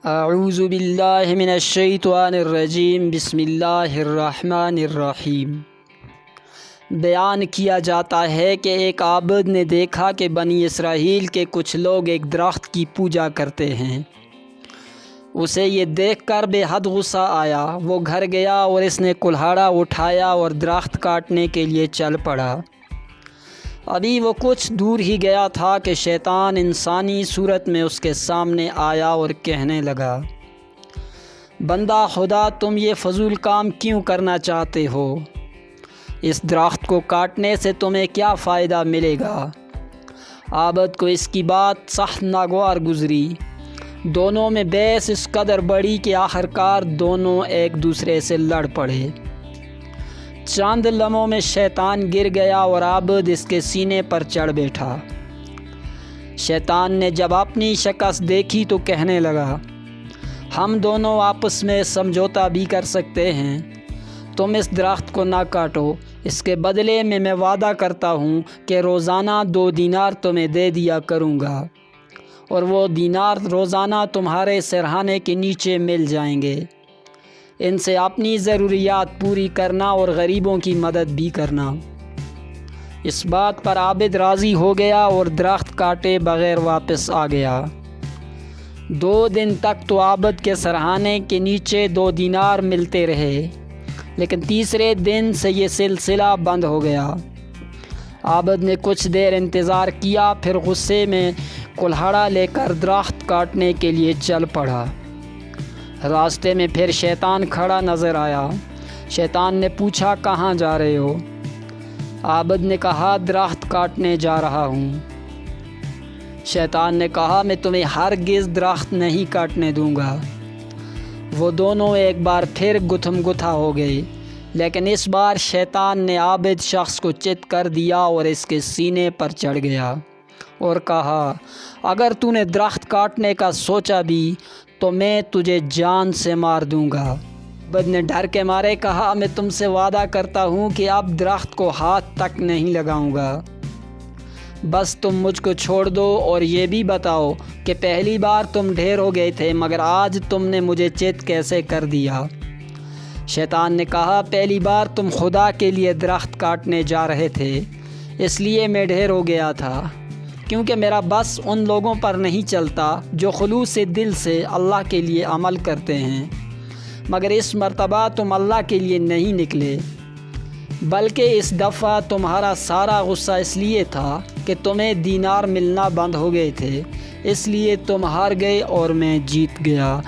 اعوذ باللہ من الشیطان الرجیم بسم اللہ الرحمن الرحیم۔ بیان کیا جاتا ہے کہ ایک عابد نے دیکھا کہ بنی اسرائیل کے کچھ لوگ ایک درخت کی پوجا کرتے ہیں۔ اسے یہ دیکھ کر بے حد غصہ آیا۔ وہ گھر گیا اور اس نے کلہاڑا اٹھایا اور درخت کاٹنے کے لیے چل پڑا۔ ابھی وہ کچھ دور ہی گیا تھا کہ شیطان انسانی صورت میں اس کے سامنے آیا اور کہنے لگا، بندہ خدا، تم یہ فضول کام کیوں کرنا چاہتے ہو؟ اس درخت کو کاٹنے سے تمہیں کیا فائدہ ملے گا؟ عابد کو اس کی بات سخت ناگوار گزری۔ دونوں میں بحث اس قدر بڑھی کہ آخرکار دونوں ایک دوسرے سے لڑ پڑے۔ چند لمحوں میں شیطان گر گیا اور عابد اس کے سینے پر چڑھ بیٹھا۔ شیطان نے جب اپنی شکست دیکھی تو کہنے لگا، ہم دونوں آپس میں سمجھوتا بھی کر سکتے ہیں۔ تم اس درخت کو نہ کاٹو، اس کے بدلے میں وعدہ کرتا ہوں کہ روزانہ 2 دینار تمہیں دے دیا کروں گا، اور وہ دینار روزانہ تمہارے سرہانے کے نیچے مل جائیں گے۔ ان سے اپنی ضروریات پوری کرنا اور غریبوں کی مدد بھی کرنا۔ اس بات پر عابد راضی ہو گیا اور درخت کاٹے بغیر واپس آ گیا۔ 2 دن تک تو عابد کے سرہانے کے نیچے 2 دینار ملتے رہے، لیکن تیسرے دن سے یہ سلسلہ بند ہو گیا۔ عابد نے کچھ دیر انتظار کیا، پھر غصے میں کلہاڑا لے کر درخت کاٹنے کے لیے چل پڑا۔ راستے میں پھر شیطان کھڑا نظر آیا۔ شیطان نے پوچھا، کہاں جا رہے ہو؟ عابد نے کہا، درخت کاٹنے جا رہا ہوں۔ شیطان نے کہا، میں تمہیں ہرگز درخت نہیں کاٹنے دوں گا۔ وہ دونوں ایک بار پھر گتھم گتھا ہو گئے، لیکن اس بار شیطان نے عابد شخص کو چت کر دیا اور اس کے سینے پر چڑھ گیا اور کہا، اگر تو نے درخت کاٹنے کا سوچا بھی تو میں تجھے جان سے مار دوں گا۔ عابد نے ڈر کے مارے کہا، میں تم سے وعدہ کرتا ہوں کہ اب درخت کو ہاتھ تک نہیں لگاؤں گا۔ بس تم مجھ کو چھوڑ دو اور یہ بھی بتاؤ کہ پہلی بار تم ڈھیر ہو گئے تھے، مگر آج تم نے مجھے چت کیسے کر دیا؟ شیطان نے کہا، پہلی بار تم خدا کے لیے درخت کاٹنے جا رہے تھے، اس لیے میں ڈھیر ہو گیا تھا، کیونکہ میرا بس ان لوگوں پر نہیں چلتا جو خلوص دل سے اللہ کے لیے عمل کرتے ہیں، مگر اس مرتبہ تم اللہ کے لیے نہیں نکلے، بلکہ اس دفعہ تمہارا سارا غصہ اس لیے تھا کہ تمہیں دینار ملنا بند ہو گئے تھے، اس لیے تم ہار گئے اور میں جیت گیا۔